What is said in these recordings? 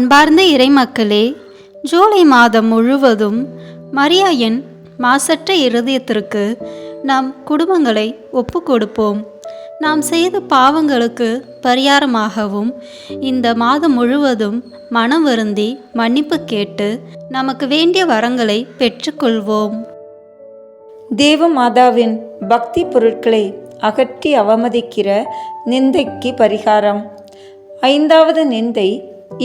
அன்பார்ந்த இறைமக்களே, ஜூலை மாதம் முழுவதும் மரியாயின் மாசற்ற இருதயத்திற்கு நம் குடும்பங்களை ஒப்பு கொடுப்போம். நாம் செய்த பாவங்களுக்கு பரிகாரமாகவும் இந்த மாதம் முழுவதும் மனம் வருந்தி மன்னிப்பு கேட்டு நமக்கு வேண்டிய வரங்களை பெற்றுக்கொள்வோம். தேவ மாதாவின் பக்தி பொருட்களை அகற்றி அவமதிக்கிற நிந்தைக்கு பரிகாரம். 5வது நிந்தை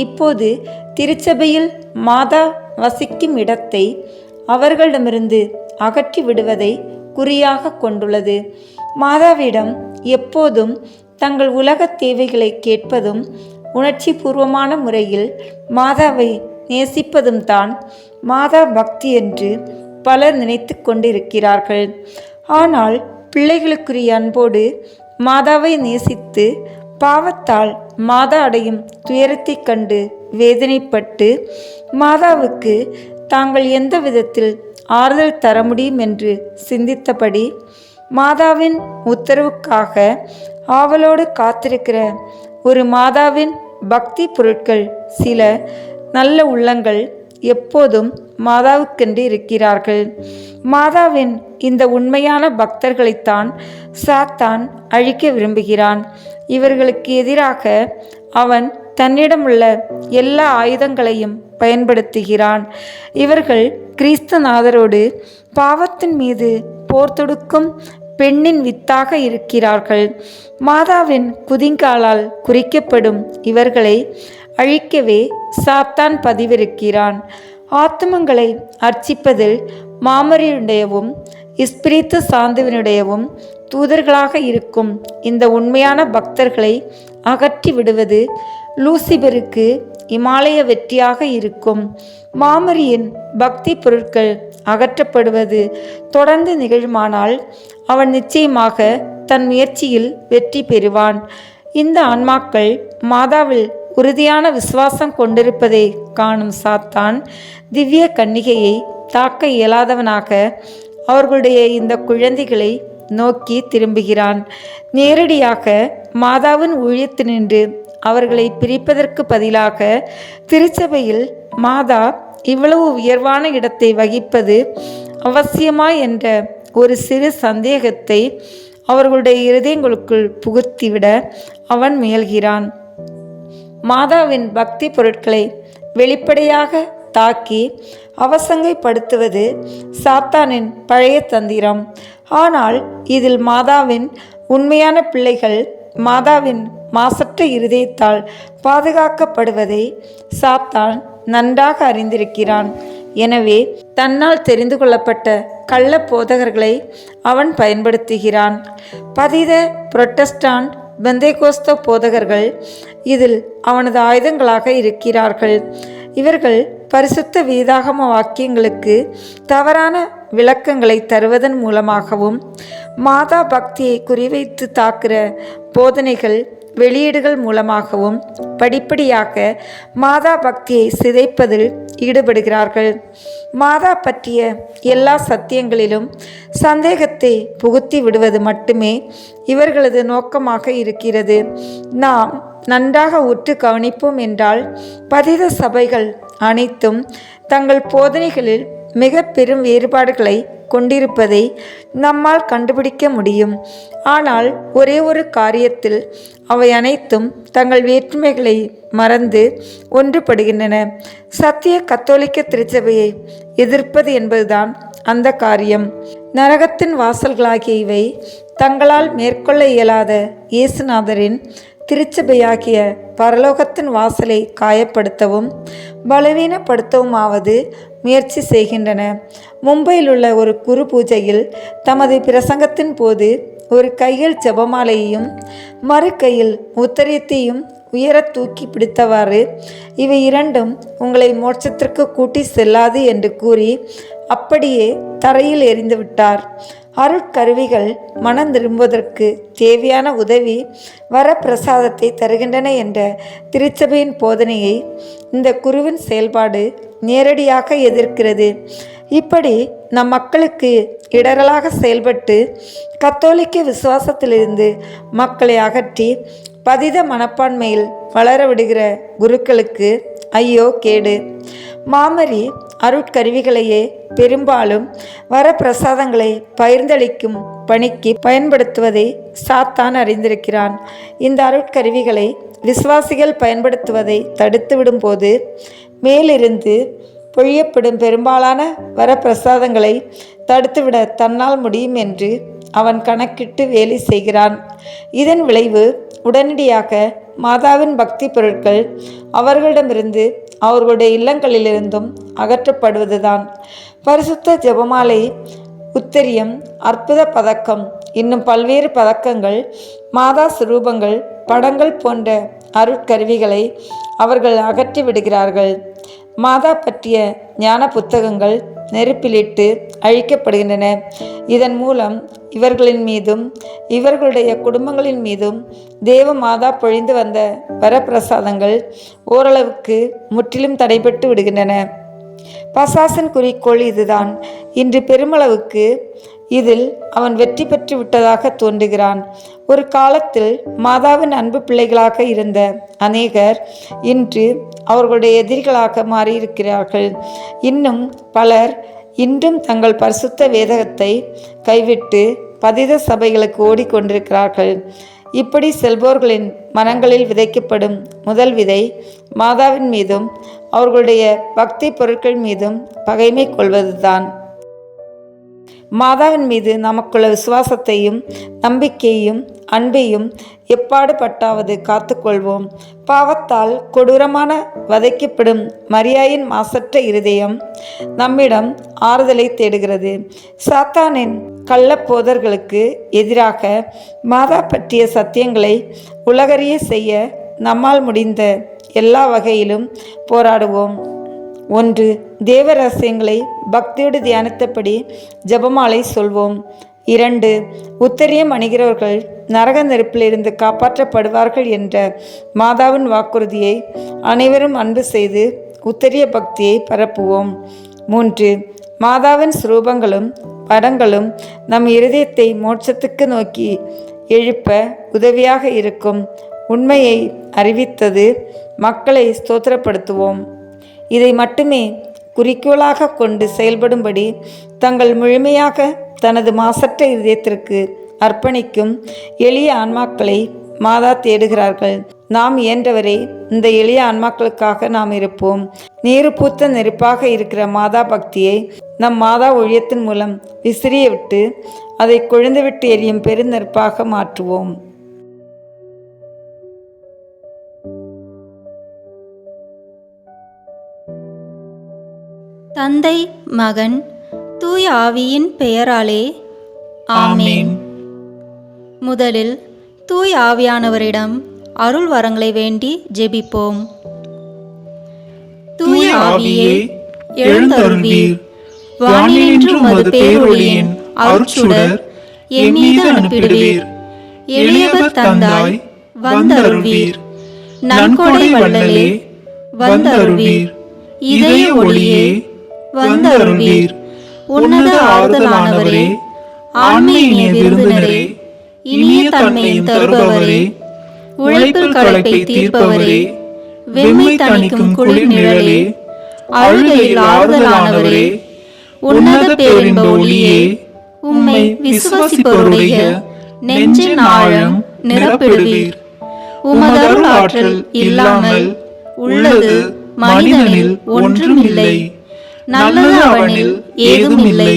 இப்போது திருச்சபையில் மாதா வசிக்கும் இடத்தை அவர்களிடமிருந்து அகற்றி விடுவதை குறியாக கொண்டுள்ளது. மாதாவிடம் எப்போதும் தங்கள் உலக தேவைகளை கேட்பதும் உணர்ச்சி பூர்வமான முறையில் மாதாவை நேசிப்பதும் தான் மாதா பக்தி என்று பலர் நினைத்து கொண்டிருக்கிறார்கள். ஆனால் பிள்ளைகளுக்குரிய அன்போடு மாதாவை நேசித்து பாவத்தால் மாதா அடையும் துயரத்தை கண்டு வேதனைப்பட்டு மாதாவுக்கு தாங்கள் எந்த விதத்தில் ஆறுதல் தர முடியும் என்று சிந்தித்தபடி மாதாவின் உத்தரவுக்காக ஆவலோடு காத்திருக்கிற ஒரு மாதாவின் பக்தி பொருட்கள் சில நல்ல உள்ளங்கள் எப்போதும் மாதாவுக்கென்று இருக்கிறார்கள். மாதாவின் இந்த உண்மையான பக்தர்களைத்தான் சாத்தான் அழிக்க விரும்புகிறான். இவர்களுக்கு எதிராக அவன் தன்னிடமுள்ள எல்லா ஆயுதங்களையும் பயன்படுத்துகிறான். இவர்கள் கிறிஸ்துநாதரோடு பாவத்தின் மீது போர் தொடுக்கும் பெண்ணின் வித்தாக இருக்கிறார்கள். மாதாவின் குதிங்காலால் குறிக்கப்படும் இவர்களை அழிக்கவே சாத்தான் பதிவிருக்கிறான். ஆத்துமங்களை அர்ச்சிப்பதில் மாமரியுடையவும் இஸ்பிரித்து சாந்துவினுடையவும் தூதர்களாக இருக்கும் இந்த உண்மையான பக்தர்களை அகற்றி விடுவது லூசிபருக்கு இமாலய வெற்றியாக இருக்கும். மாமரியின் பக்தி பொருட்கள் அகற்றப்படுவது தொடர்ந்து நிகழுமானால் அவன் நிச்சயமாக தன் முயற்சியில் வெற்றி பெறுவான். இந்த ஆன்மாக்கள் மாதாவில் உறுதியான விசுவாசம் கொண்டிருப்பதை காணும் சாத்தான் திவ்ய கன்னிகையை தாக்க இயலாதவனாக அவர்களுடைய இந்த குழந்தைகளை நோக்கி திரும்புகிறான். நேரடியாக மாதாவின் ஊழியத்தினின்று அவர்களை பிரிப்பதற்கு பதிலாக திருச்சபையில் மாதா இவ்வளவு உயர்வான இடத்தை வகிப்பது அவசியமா என்ற ஒரு சிறு சந்தேகத்தை அவர்களுடைய இருதயங்களுக்குள் புகுத்திவிட அவன் முயல்கிறான். மாதாவின் பக்தி பொருட்களை வெளிப்படையாக தாக்கி அவசங்கைப்படுத்துவது சாத்தானின் பழைய தந்திரம். ஆனால் இதில் மாதாவின் உண்மையான பிள்ளைகள் மாதாவின் மாசற்ற இருதயத்தால் பாதுகாக்கப்படுவதை சாத்தான் நன்றாக அறிந்திருக்கிறான். எனவே தன்னால் தெரிந்து கொள்ளப்பட்ட கள்ள போதகர்களை அவன் பயன்படுத்துகிறான். பதித புரொட்டஸ்டாண்ட் பெந்தேகோஸ்தே போதகர்கள் இதில் அவனது ஆயுதங்களாக இருக்கிறார்கள். இவர்கள் பரிசுத்த வேதாகம வாக்கியங்களுக்கு தவறான விளக்கங்களை தருவதன் மூலமாகவும் மாதா பக்தியை குறிவைத்து தாக்குற போதனைகள் வெளியீடுகள் மூலமாகவும் படிப்படியாக மாதா பக்தியை சிதைப்பதில் ஈடுபடுகிறார்கள். மாதா பற்றிய எல்லா சத்தியங்களிலும் சந்தேகத்தை புகுத்தி விடுவது மட்டுமே இவர்களது நோக்கமாக இருக்கிறது. நாம் நன்றாக உற்று கவனிப்போம் என்றால் பதித சபைகள் அனைத்தும் தங்கள் போதனைகளில் மிக பெரும் வேறுபாடுகளை கொண்டிருப்பதை நம்மால் கண்டுபிடிக்க முடியும். ஆனால் ஒரே ஒரு காரியத்தில் அவை அனைத்தும் தங்கள் வேற்றுமைகளை மறந்து ஒன்றுபடுகின்றன. சத்திய கத்தோலிக்க திருச்சபையை எதிர்ப்பது என்பதுதான் அந்த காரியம். நரகத்தின் வாசல்களாகிய இவை தங்களால் மேற்கொள்ள இயலாத இயேசுநாதரின் திருச்சபையாகிய பரலோகத்தின் வாசலை காயப்படுத்தவும் பலவீனப்படுத்தவுமாவது முயற்சி செய்கின்றன. மும்பையில் உள்ள ஒரு குரு பூஜையில் தமது பிரசங்கத்தின் போது ஒரு கையில் ஜெபமாலையையும் மறு கையில் உத்தரியத்தையும் உயர தூக்கி பிடித்தவாறு இவை இரண்டும் உங்களை மோட்சத்திற்கு கூட்டி செல்லாது என்று கூறி அப்படியே தரையில் எறிந்து விட்டார். அருட்கருவிகள் மனம் திரும்புவதற்கு தேவையான உதவி வரப்பிரசாதத்தை தருகின்றன என்ற திருச்சபையின் போதனையை இந்த குருவின் செயல்பாடு நேரடியாக எதிர்க்கிறது. இப்படி நம் மக்களுக்கு இடரலாக செயல்பட்டு கத்தோலிக்க விசுவாசத்திலிருந்து மக்களை அகற்றி பதித மனப்பான்மையில் வளர விடுகிற குருக்களுக்கு ஐயோ கேடு. மாமரி அருட்கருவிகளையே பெரும்பாலும் வரப்பிரசாதங்களை பகிர்ந்தளிக்கும் பணிக்கு பயன்படுத்துவதை சாத்தான் அறிந்திருக்கிறான். இந்த அருட்கருவிகளை விசுவாசிகள் பயன்படுத்துவதை தடுத்துவிடும்போது மேலிருந்து பொழியப்படும் பெரும்பாலான வரப்பிரசாதங்களை தடுத்துவிட தன்னால் முடியும் என்று அவன் கணக்கிட்டு வேலை செய்கிறான். இதன் விளைவு உடனடியாக மாதாவின் பக்தி பொருட்கள் அவர்களிடமிருந்து அவர்களுடைய இல்லங்களிலிருந்தும் அகற்றப்படுவதுதான். பரிசுத்த ஜெபமாலை, உத்தரியம், அற்புத பதக்கம், இன்னும் பல்வேறு பதக்கங்கள், மாதா சுரூபங்கள், படங்கள் போன்ற அருட்கருவிகளை அவர்கள் அகற்றி விடுகிறார்கள். மாதா பற்றிய ஞான புத்தகங்கள் நெருப்பிலிட்டு அழிக்கப்படுகின்றன. இதன் மூலம் இவர்களின் மீதும் இவர்களுடைய குடும்பங்களின் மீதும் தேவ மாதா பொழிந்து வந்த வரப்பிரசாதங்கள் ஓரளவுக்கு முற்றிலும் தடைபட்டு விடுகின்றன. பசாசன் குறிக்கோள் இதுதான். இன்று பெருமளவுக்கு இதில் அவன் வெற்றி பெற்று விட்டதாக தோன்றுகிறான். ஒரு காலத்தில் மாதாவின் அன்பு பிள்ளைகளாக இருந்த அநேகர் இன்று அவர்களுடைய எதிரிகளாக மாறியிருக்கிறார்கள். இன்னும் பலர் இன்றும் தங்கள் பரிசுத்த வேதகத்தை கைவிட்டு பதித சபைகளுக்கு ஓடிக்கொண்டிருக்கிறார்கள். இப்படி செல்பவர்களின் மனங்களில் விதைக்கப்படும் முதல் விதை மாதாவின் மீதும் அவர்களுடைய பக்தி பொருட்கள் மீதும் பகைமை கொள்வதுதான். மாதாவின் மீது நமக்குள்ள விசுவாசத்தையும் நம்பிக்கையும் அன்பையும் எப்பாடு பட்டாவது காத்துக்கொள்வோம். பாவத்தால் கொடூரமான வதைக்கப்படும் மரியாயின் மாசற்ற இருதயம் நம்மிடம் ஆறுதலை தேடுகிறது. சாத்தானின் கள்ளப்போதர்களுக்கு எதிராக மாதா பற்றிய சத்தியங்களை உலகறிய செய்ய நம்மால் முடிந்த எல்லா வகையிலும் போராடுவோம். 1. தேவ ரகசியங்களை பக்தியோடு தியானித்தபடி ஜெபமாலை சொல்வோம். 2. உத்தரியம் அணிகிறவர்கள் நரக நெருப்பிலிருந்து காப்பாற்றப்படுவார்கள் என்ற மாதாவின் வாக்குறுதியை அனைவரும் அன்பு செய்து உத்தரிய பக்தியை பரப்புவோம். 3. மாதாவின் சுரூபங்களும் படங்களும் நம் இருதயத்தை மோட்சத்துக்கு நோக்கி எழுப்ப உதவியாக இருக்கும். உண்மையை அறிவித்தது மக்களை ஸ்தோத்திரப்படுத்துவோம். இதை மட்டுமே குறிக்கோளாக கொண்டு செயல்படும்படி தங்கள் முழுமையாக தனது மாசற்ற இதயத்திற்கு அர்ப்பணிக்கும் எளிய ஆன்மாக்களை மாதா தேடுகிறார்கள். நாம் இயன்றவரை இந்த எளிய ஆன்மாக்களுக்காக நாம் இருப்போம். நீரு பூத்த நெருப்பாக இருக்கிற மாதா பக்தியை நம் மாதா ஊழியத்தின் மூலம் விசிறிய விட்டு அதை கொழுந்துவிட்டு எரியும் பெருநெருப்பாக மாற்றுவோம். தந்தை, மகன், தூய ஆவியின் பெயராலே ஆமென். முதலில் தூய ஆவியானவரிடம் அருள் வரங்களை வேண்டி ஜெபிப்போம். தூய ஆவியே, எழுந்தருள்வீர். வானினின்று உமது பேரொளியின் அருட்சுடர் என் மீது அனுப்பிடுவீர். எளியவர் தந்தாய் வந்தருள்வீர். நன்கொடை வள்ளலே வந்தருள்வீர். இதய ஒளியே வந்தருள்வீர். உன்னத ஆறுதலானவரே, ஆன்மீக விருந்தினரே, இனிய தன்மையும் தருபவரே, உழைப்பில் களைப்பை தீர்ப்பவரே, வெம்மை தணிக்கும் குளிர் நிழலே, அழுகையில் ஆறுதலானவரே, உன்னத பேரின்ப ஒளியே, உம்மை விசுவாசிப்பவருடைய நெஞ்சின் ஆழம் நிரப்பிடுவீர். உமதருள் ஆற்றல் இல்லாமல் உள்ளது மனிதனில் ஒன்றும் இல்லை. நல்லது அவனில் ஏதும் இல்லை.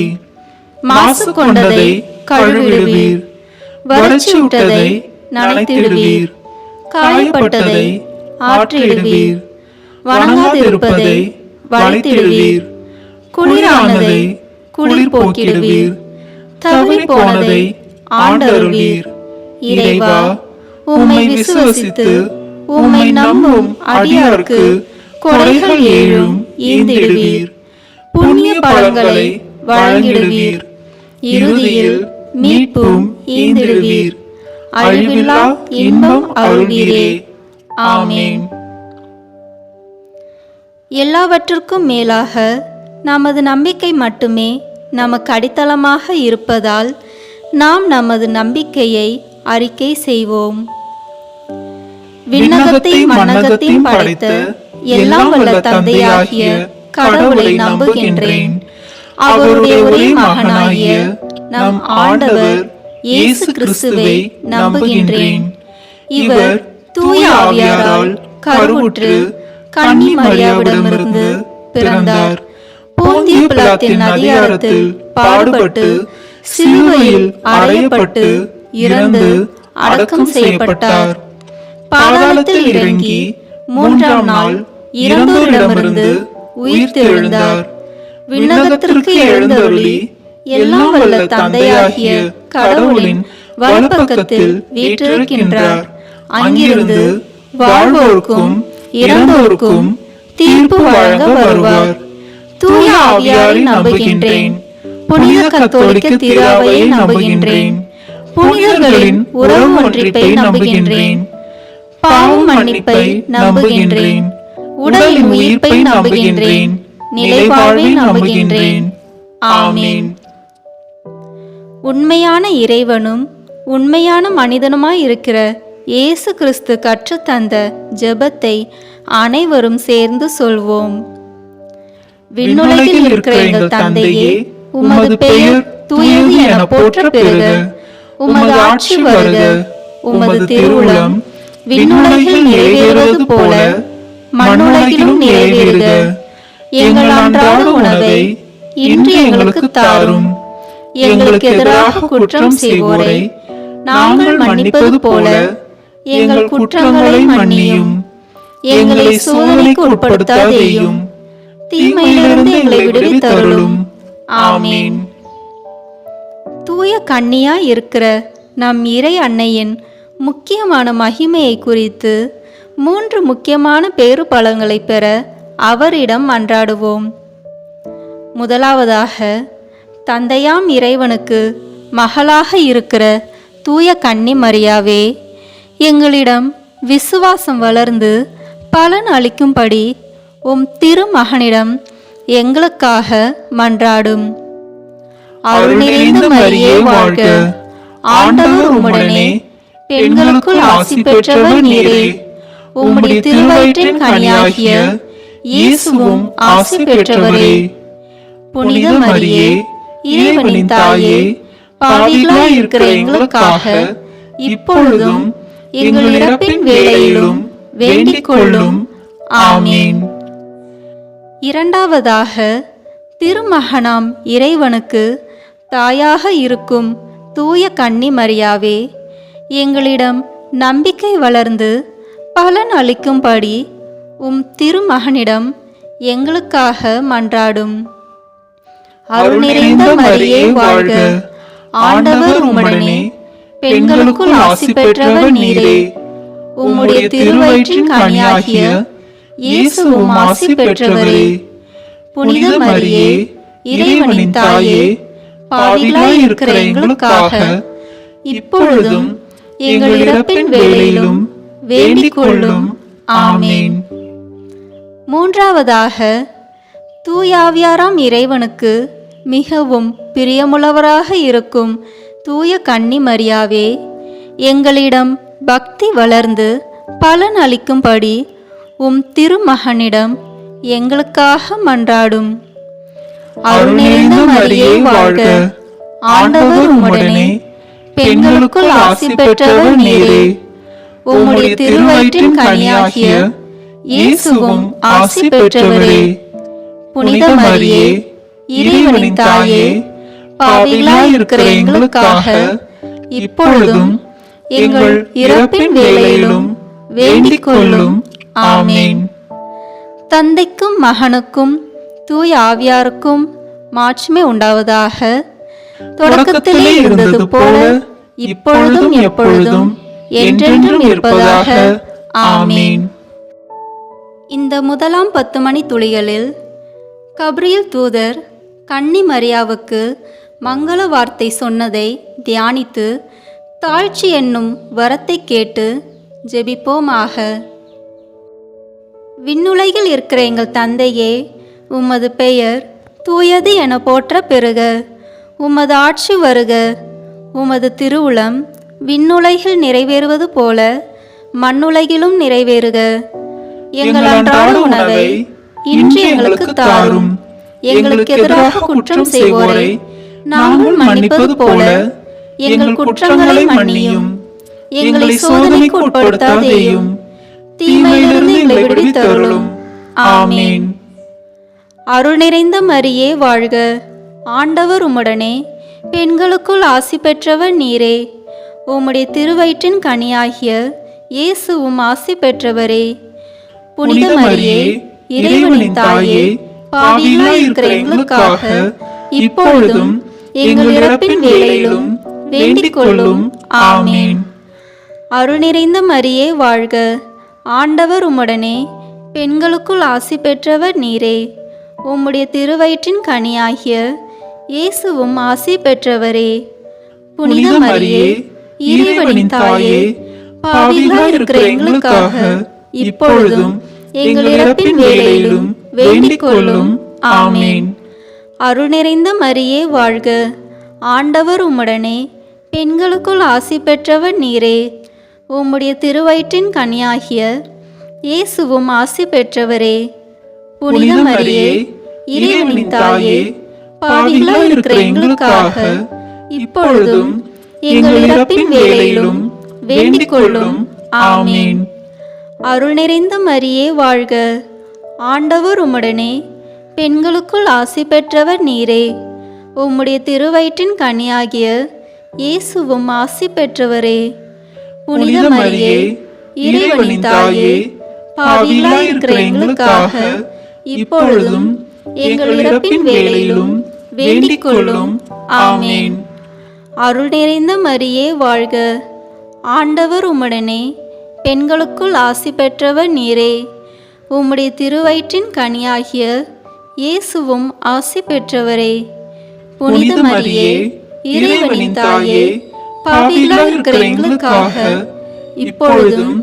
மாசு கொண்டதை கழுவிடுவீர். வறட்சி விட்டதை நனைத்திடுவீர். காயப்பட்டதை ஆற்றிடுவீர். வணங்காதிருப்பதை வளைத்திடுவீர். குளிரானதை குளிர் போக்கிடுவீர். தவறி போனதை ஆண்டருள்வீர். இறைவா, உம்மை விசுவசித்து உம்மை நம்பும் அடியாருக்கு கொடைகள் ஏழும் ஈந்திடுவீர். புண்ணிய பலன்களை வழங்கிடுவீர். இறுதியில் மீட்பும் ஈந்திடுவீர். அழிவில்லா இன்பம் அருள்வீரே. ஆமென். எல்லாவற்றுக்கும் மேலாக நமது நம்பிக்கை மட்டுமே நமக்கு அடித்தளமாக இருப்பதால் நாம் நமது நம்பிக்கையை அறிக்கை செய்வோம். விண்ணகத்தை மண்ணகத்தையும் படைத்த எல்லாம் வல்ல தந்தையாகிய கடவுளை நம்புகின்றேன். அவருடைய ஒரே மகனாகிய நம் ஆண்டவர் இயேசு கிறிஸ்துவை நம்புகின்றேன். இவர் தூய ஆவியாரால் கருவுற்று கன்னி மரியாவிடமிருந்து பிறந்தார். போந்திய பிலாத்தின் அதிகாரத்தில் பாடுபட்டு சிலுவையில் அறையப்பட்டு இறந்து அடக்கம் செய்யப்பட்டார். பாதாளத்தில் இறங்கி மூன்றாம் நாள் இறந்தோரிடமிருந்து உயிர்த்தெழுந்தார். விண்ணகத்திற்கு எழுந்தருளி எல்லாம் வல்ல தந்தையாகிய கடவுளின் வலப்பக்கத்தில் வீற்றிருக்கின்றார். அங்கிருந்து வாழ்வோருக்கும் இறந்தோருக்கும் தீர்ப்பு வழங்க வருவார். தூய ஆவியாரை நம்புகின்றேன். புனித கத்தோலிக்க திருஅவையை நம்புகின்றேன். புனிதர்களின் உறவு ஒன்றிப்பை நம்புகின்றேன். பாவ மன்னிப்பை நம்புகின்றேன். உடலின் உயிர்ப்பை நம்புகின்றேன். நிலைவாழ்வை நம்புகின்றேன். ஆமென். உண்மையான இறைவனும் உண்மையான மனிதனுமாய் இருக்கிற இயேசு கிறிஸ்து கற்றுத்தந்த ஜெபத்தை அனைவரும் சேர்ந்து சொல்வோம். விண்ணுலகில் இருக்கிற எங்கள் தந்தையே, உமது பெயர் தூயது என போற்ற பெறுக. உமது ஆட்சி வருக. உமது திருவுளம் விண்ணுலகில் நிறைவேறுவது போல மண்ணுலகிலும் நிறைவேறுக. எங்கள் அன்றாட உணவை இன்று எங்களுக்கு தாரும். எங்களுக்கு எதிராக குற்றம் செய்வோரை நாங்கள் மன்னிப்பது போல எங்கள் குற்றங்களை மன்னியும். எங்களை சோதனைக்கு உட்படுத்தாதேயும், தீமையிலிருந்து எங்களை விடுவித்தருளும். ஆமென். தூய கன்னியாய் இருக்கிற நம் இறை அன்னையின் முக்கியமான மகிமையை குறித்து 3 முக்கியமான பேறு பலன்களை பெற அவரிடம் மன்றாடுவோம். முதலாவதாக, தந்தையாம் இறைவனுக்கு மகளாக இருக்கிற தூய கன்னி மரியாவே, எங்களிடம் விசுவாசம் வளர்ந்து பலன் அளிக்கும்படி உம் திருமகனிடம் எங்களுக்காக மன்றாடும். அருள் நிறைந்த மரியே வாழ்க. ஆண்டவர் உம்முடனே, பெண்களுக்குள் ஆசி பெற்றவர் நீரே. உம்முடைய திருவயிற்றின் கனியாகிய இயேசுவும் ஆசி பெற்றவரே. புனித மரியே, இறைவனின் தாயே, பாவிகளாய் இருக்கிற எங்களுக்காக இப்பொழுதும் எங்கள் இறப்பின் வேளையிலும் வேண்டிக் கொள்ளும். ஆமென். இரண்டாவதாக, திருமகனாம் இறைவனுக்கு தாயாக இருக்கும் தூய கன்னி மரியாவே, எங்களிடம் நம்பிக்கை வளர்ந்து பலன் அளிக்கும்படி உம் திருமகனிடம் எங்களுக்காக மன்றாடும். அருள் நிறைந்த மரியே வாழ்க. ஆண்டவர் உம்முடனே, பெண்களுக்குள் ஆசி பெற்றவர் நீரே. உம்முடைய திருவயிற்றின் கனியாகிய இயேசுவும் ஆசி பெற்றவரே. புனித மரியே, இறைவனின் தாயே, பாவிகளாய் இருக்கிற எங்களுக்காக இப்பொழுதும் எங்கள் இறப்பின் வேளையிலும் வேண்டிக் கொள்ளும். ஆமென். மூன்றாவதாக, தூயாவியாராம் இறைவனுக்கு மிகவும் பிரியமுள்ளவராக இருக்கும் தூய கன்னி மரியாவே, எங்களிடம் பக்தி வளர்ந்து பலன் அளிக்கும்படி உம் திருமகனிடம் எங்களுக்காக மன்றாடும். அருள் நிறைந்த மரியே வாழ்க. ஆண்டவர் உம்முடனே, பெண்களுக்குள் ஆசி பெற்றவர் நீரே. உம்முடைய திருவயிற்றின் கனியாகிய இயேசுவும் ஆசி பெற்றவரே. புனித மரியே, இறைவனின் தாயே, பாவிகளாய் இருக்கிற எங்களுக்காக இப்பொழுதும் எங்கள் இறப்பின் வேளையிலும் வேண்டிக் கொள்ளும். ஆமென். தந்தைக்கும் மகனுக்கும் தூய ஆவியாருக்கும் மாட்சிமை உண்டாவதாக. தொடக்கத்திலே இருந்தது போல இப்பொழுதும் எப்பொழுதும் என்றென்றும் இருப்பதாக. ஆமென். இந்த முதலாம் 10 மணி துளிகளில் கப்ரியேல் தூதர் கன்னி மரியாவுக்கு மங்கள வார்த்தை சொன்னதை தியானித்து தாழ்ச்சி என்னும் வரத்தை கேட்டு ஜெபிப்போமாக. விண்ணுலகில் இருக்கிற எங்கள் தந்தையே, உமது பெயர் தூயது என போற்ற பெறுக. உமது ஆட்சி வருக. உமது திருவுளம் விண்ணுலகில் நிறைவேறுவது போல மண்ணுலகிலும் நிறைவேறுக. எங்கள் அன்றாட உணவை இன்று எங்களுக்கு தாரும். எங்களுக்கு எதிராக குற்றம் செய்வோரை நாங்கள் மன்னிப்பது போல எங்கள் குற்றங்களை மன்னியும். எங்களை சோதனைக்கு உட்படுத்தாதேயும், தீமையிலிருந்து எங்களை விடுவித்தருளும். ஆமென். அருள் நிறைந்த மரியே வாழ்க, ஆண்டவர் உம்முடனே, பெண்களுக்குள் ஆசி பெற்றவர் நீரே. உம்முடைய திருவயிற்றின் கனியாகிய இயேசுவும் ஆசி பெற்றவரே. புனித மரியே, இறைவனின் தாயே, பாவிகளாய் இருக்கிற எங்களுக்காக இப்பொழுதும் எங்கள் இறப்பின் வேளையிலும் வேண்டிக் கொள்ளும். ஆமென். அருள் நிறைந்த மரியே வாழ்க, ஆண்டவர் உம்முடனே, பெண்களுக்குள் ஆசி பெற்றவர் நீரே. உம்முடைய திருவயிற்றின் கனியாகிய இயேசுவும் ஆசி பெற்றவரே. புனித மரியே, இறைவனின் தாயே, பாவிகளாய் இருக்கிற எங்களுக்காக இப்பொழுதும் எங்கள் இறப்பின் வேளையிலும் வேண்டிக் கொள்ளும். ஆமென். அருள் நிறைந்த மரியே வாழ்க, ஆண்டவர் உம்முடனே, பெண்களுக்குள் ஆசி பெற்றவர் நீரே. உம்முடைய திருவயிற்றின் கனியாகிய இயேசுவும் ஆசி பெற்றவரே. புனித மரியே, இறைவனின் தாயே, பாவிகளாய் இருக்கிற எங்களுக்காக இப்பொழுதும் எங்கள் இறப்பின் வேளையிலும் வேண்டிக் கொள்ளும். ஆமென். அருள் நிறைந்த மரியே வாழ்க, ஆண்டவர் உம்முடனே, பெண்களுக்குள் ஆசி பெற்றவர் நீரே. உம்முடைய திருவயிற்றின் கனியாகிய இயேசுவும் ஆசி பெற்றவரே. புனித மரியே, இறைவனின் தாயே, பாவிகளாய் இருக்கிற எங்களுக்காக இப்பொழுதும் எங்கள் இறப்பின் வேளையிலும் வேண்டிக் கொள்ளும். ஆமென். அருள் நிறைந்த மரியே வாழ்க, ஆண்டவர் உம்முடனே, பெண்களுக்குள் ஆசி பெற்றவர் நீரே. உம்முடைய திருவயிற்றின் கனியாகிய இயேசுவும் ஆசி பெற்றவரே. புனித மரியே, இறைவனின் தாயே, பாவிகளாய் இருக்கிற எங்களுக்காக இப்பொழுதும்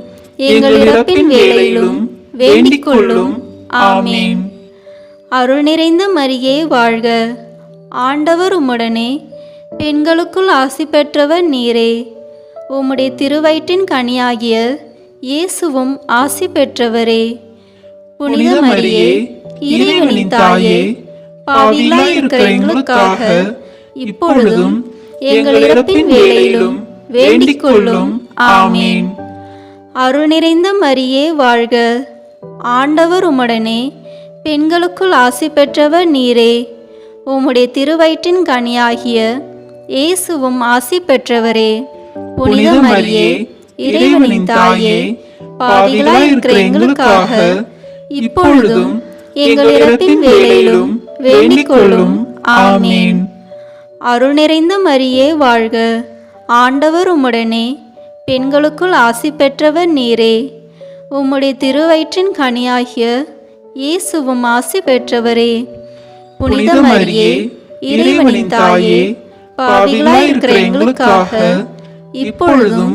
எங்கள் இறப்பின் வேளையிலும் வேண்டிக் கொள்ளும். ஆமென். அருள் நிறைந்த மரியே வாழ்க, ஆண்டவர் உம்முடனே, பெண்களுக்குள் ஆசி பெற்றவர் நீரே. உம்முடைய திருவயிற்றின் கனியாகிய இயேசுவும் ஆசி பெற்றவரே. புனித மரியே, இறைவனின் தாயே, பாவிகளாய் இருக்கிற எங்களுக்காக இப்பொழுதும் எங்கள் இறப்பின் வேளையிலும் வேண்டிக் கொள்ளும். ஆமென். அருள் நிறைந்த மரியே வாழ்க, ஆண்டவர் உம்முடனே, பெண்களுக்குள் ஆசி பெற்றவர் நீரே. உம்முடைய திருவயிற்றின் கனியாகிய இயேசுவும் ஆசி பெற்றவரே. புனித மரியே, இறைவனின் தாயே, பாவிகளாய் இருக்கிற எங்களுக்காக இப்பொழுதும் எங்கள் இறப்பின் வேளையிலும் வேண்டிக் கொள்ளும். ஆமென். அருள் நிறைந்த மரியே வாழ்க, ஆண்டவர் உம்முடனே, பெண்களுக்குள் ஆசி பெற்றவர் நீரே. உம்முடைய திருவயிற்றின் கனியாகிய இயேசுவும் ஆசி பெற்றவரே. புனித மரியே, இறைவனின் தாயே, பாவிகளாய் இருக்கிற எங்களுக்காக இப்பொழுதும்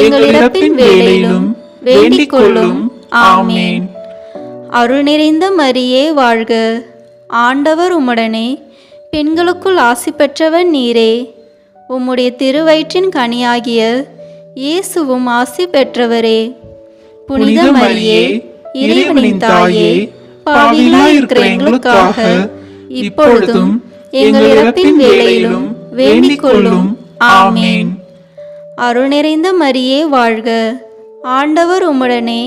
எங்கள் இறப்பின் வேளையிலும் வேண்டிக் கொள்ளும். ஆமென். அருள் நிறைந்த மரியே வாழ்க, ஆண்டவர் உம்முடனே, பெண்களுக்குள் ஆசி பெற்றவர் நீரே. உம்முடைய திருவயிற்றின் கனியாகிய இயேசுவும் ஆசி பெற்றவரே. புனித மரியே, இறைவனின் தாயே, பாவிகளாய் இருக்கிற எங்களுக்காக இப்பொழுதும் எங்கள் இறப்பின் வேளையிலும் வேண்டிக் கொள்ளும். ஆமென். அருள் நிறைந்த மரியே வாழ்க, ஆண்டவர் உம்முடனே,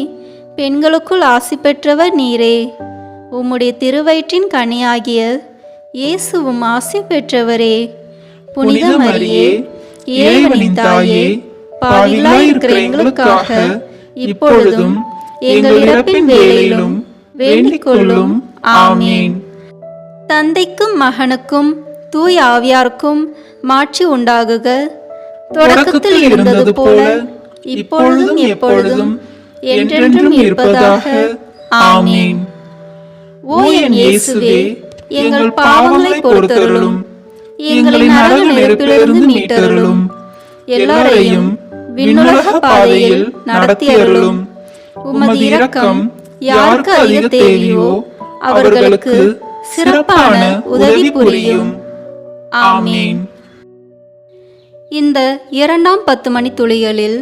பெண்களுக்குள் ஆசி பெற்றவர் நீரே. உம்முடைய திருவயிற்றின் கனியாகிய இயேசுவும் ஆசி பெற்றவரே. புனித மரியே, இறைவனின் தாயே, பாவிகளாய் இருக்கிற எங்களுக்காக இப்பொழுதும் எங்கள் இறப்பின் வேளையிலும் வேண்டிக் கொள்ளும். ஆமென். தந்தைக்கும் மகனுக்கும் தூய ஆவியாருக்கும் மாட்சி உண்டாகுக. தொடக்கத்தில் இருந்தது போல இப்பொழுதும் எப்பொழுதும் என்றென்றும் இருப்பதாக. ஆமென். ஓ என் இயேசுவே, எங்கள் பாவங்களை பொறுத்தருளும், எங்களை நரக நெருப்பிலிருந்து மீட்டருளும், எல்லாரையும் விண்ணுலக பாதையில் நடத்தி அருளும். உமது இரக்கம் யாருக்கு அதிக தேவையோ அவர்களுக்கு சிறப்பான உதவி புரியும். ஆமென். இந்த இரண்டாம் 10 மணி துளிகளில்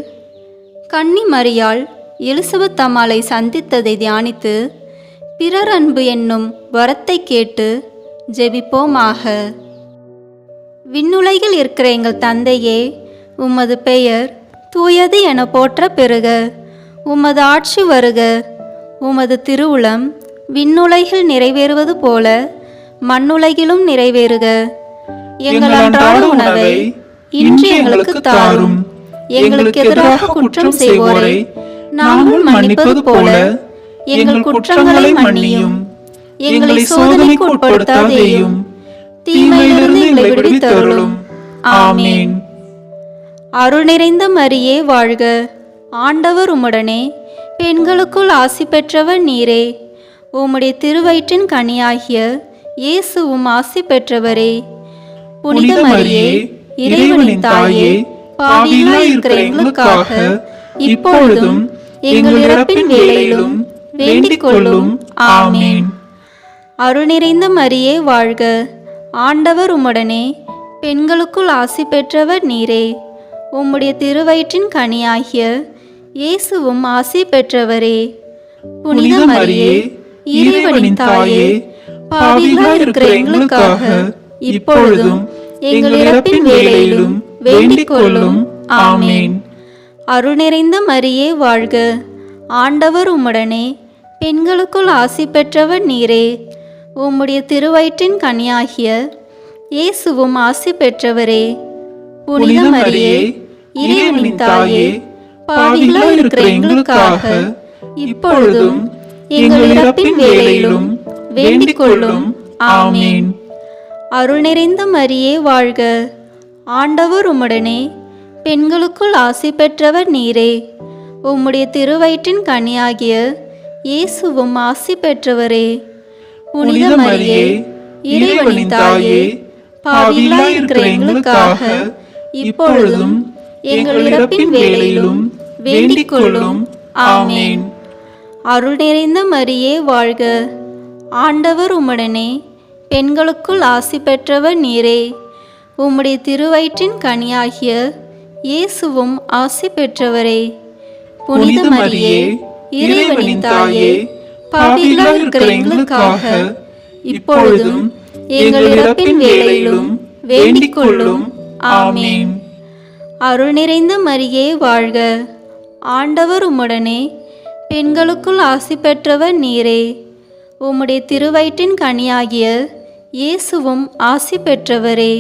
கன்னி மரியாள் எலிசபெத் அம்மாளை சந்தித்ததை தியானித்து பிறர் அன்பு என்னும் வரத்தை கேட்டு ஜெபிப்போமாக. விண்ணுலகில் இருக்கிற எங்கள் தந்தையே, உமது பெயர் தூயது என போற்ற பெறுக. உமது ஆட்சி வருக. உமது திருவுளம் விண்ணுலகில் நிறைவேறுவது போல மண்ணுலகிலும் நிறைவேறுக. எங்கள் அன்றாட உணவை இன்று எங்களுக்கு தாரும். எங்களுக்கு எதிராக குற்றம் செய்வோரை நாங்கள் மன்னிப்பது போல எங்கள் குற்றங்களை மன்னியும். எங்களை சோதனைக்கு உட்படுத்தாதேயும், தீமையிலிருந்து எங்களை விடுவித்தருளும். ஆமீன். அருள் நிறைந்த மரியே வாழ்க. ஆண்டவர் உம்முடனே, பெண்களுக்குள் ஆசி பெற்றவர் நீரே. உம்முடைய திருவயிற்றின் கனியாகிய இயேசுவும் ஆசி பெற்றவரே. புனித மரியே, இறைவனின் தாயே, பாவிகளாய் இருக்கிற எங்களுக்காக இப்பொழுதும் எங்கள் இறப்பின் வேளையிலும் வேண்டிக் கொள்ளும். ஆமீன். அருள் நிறைந்த மரியே வாழ்க. ஆண்டவர் உம்முடனே, பெண்களுக்குள் ஆசி பெற்றவர் நீரே. உம்முடைய திருவயிற்றின் கனியாகிய இயேசுவும் ஆசி பெற்றவரே. புனித மரியே, இறைவனின் தாயே, பாவிகளாய் இருக்கிற எங்களுக்காக இப்பொழுதும் எங்கள் இறப்பின் வேளையிலும் வேண்டிக் கொள்ளும். ஆமீன். அருள் நிறைந்த மரியே வாழ்க. ஆண்டவர் உம்முடனே, பெண்களுக்குள் ஆசி பெற்றவர் நீரே. உம்முடைய திருவயிற்றின் கனியாகிய இயேசுவும் ஆசி பெற்றவரே. புனித மரியே, இறைவனின் தாயே, பாவிகளாய் இருக்கிற எங்களுக்காக இப்பொழுதும் எங்கள் இறப்பின் வேளையிலும் வேண்டிக் கொள்ளும். ஆமீன். அருள் நிறைந்த மரியே வாழ்க. ஆண்டவர் உம்முடனே, பெண்களுக்குள் ஆசி பெற்றவர் நீரே. உம்முடைய திருவயிற்றின் கனியாகிய இயேசுவும் ஆசி பெற்றவரே. புனித மரியே, இறைவனின் தாயே, பாவிகளாய் இருக்கிற எங்களுக்காக இப்பொழுதும் எங்கள் இறப்பின் வேளையிலும் வேண்டிக் கொள்ளும். ஆமீன். அருள் நிறைந்த மரியே வாழ்க. ஆண்டவர் உம்முடனே, பெண்களுக்குள் ஆசி பெற்றவர் நீரே. உம்முடைய திருவயிற்றின் கனியாகிய இயேசுவும் ஆசி பெற்றவரே. புனித மரியே, இறைவனின் தாயே, பாவிகளாய் இருக்கிற எங்களுக்காக இப்பொழுதும் எங்கள் இறப்பின் வேளையிலும் வேண்டிக் கொள்ளும். ஆமீன். அருள் நிறைந்த மரியே வாழ்க. ஆண்டவர் உம்முடனே, பெண்களுக்குள் ஆசி பெற்றவர் நீரே. உம்முடைய திருவயிற்றின் கனியாகிய இயேசுவும் ஆசி பெற்றவரே.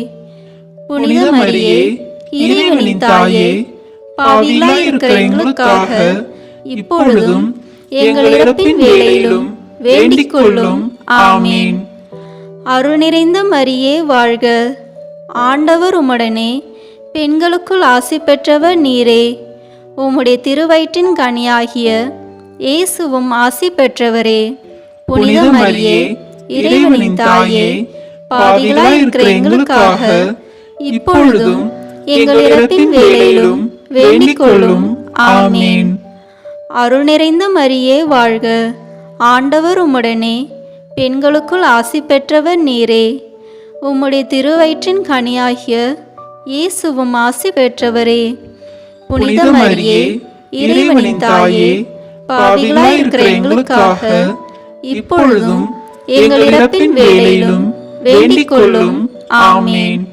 புனித மரியே, இறைவனின் தாயே, பாவிகளாய் இருக்கிற எங்களுக்காக இப்பொழுதும் எங்கள் இறப்பின் வேளையிலும் வேண்டிக் கொள்ளும். ஆமீன். அருள் நிறைந்த மரியே வாழ்க. ஆண்டவர் உம்முடனே, பெண்களுக்குள் ஆசி பெற்றவர் நீரே. உம்முடைய திருவயிற்றின் கனியாகிய இயேசுவும் ஆசி பெற்றவரே. புனித மரியே, இறைவனின் தாயே, பாவிகளாய் இருக்கிற எங்களுக்காக இப்பொழுதும் எங்கள் இறப்பின் வேளையிலும் வேண்டிக் கொள்ளும். ஆமீன். அருள் நிறைந்த மரியே வாழ்க. ஆண்டவர் உம்முடனே, பெண்களுக்குள் ஆசி பெற்றவர் நீரே. உம்முடைய திருவயிற்றின் கனியாகிய இயேசுவும் ஆசி பெற்றவரே. புனித மரியே, இறைவனின் தாயே, பாவிகளாய் இருக்கிற எங்களுக்காக இப்பொழுதும் எங்கள் இறப்பின் வேளையிலும் வேண்டிக் கொள்ளும். ஆமீன்.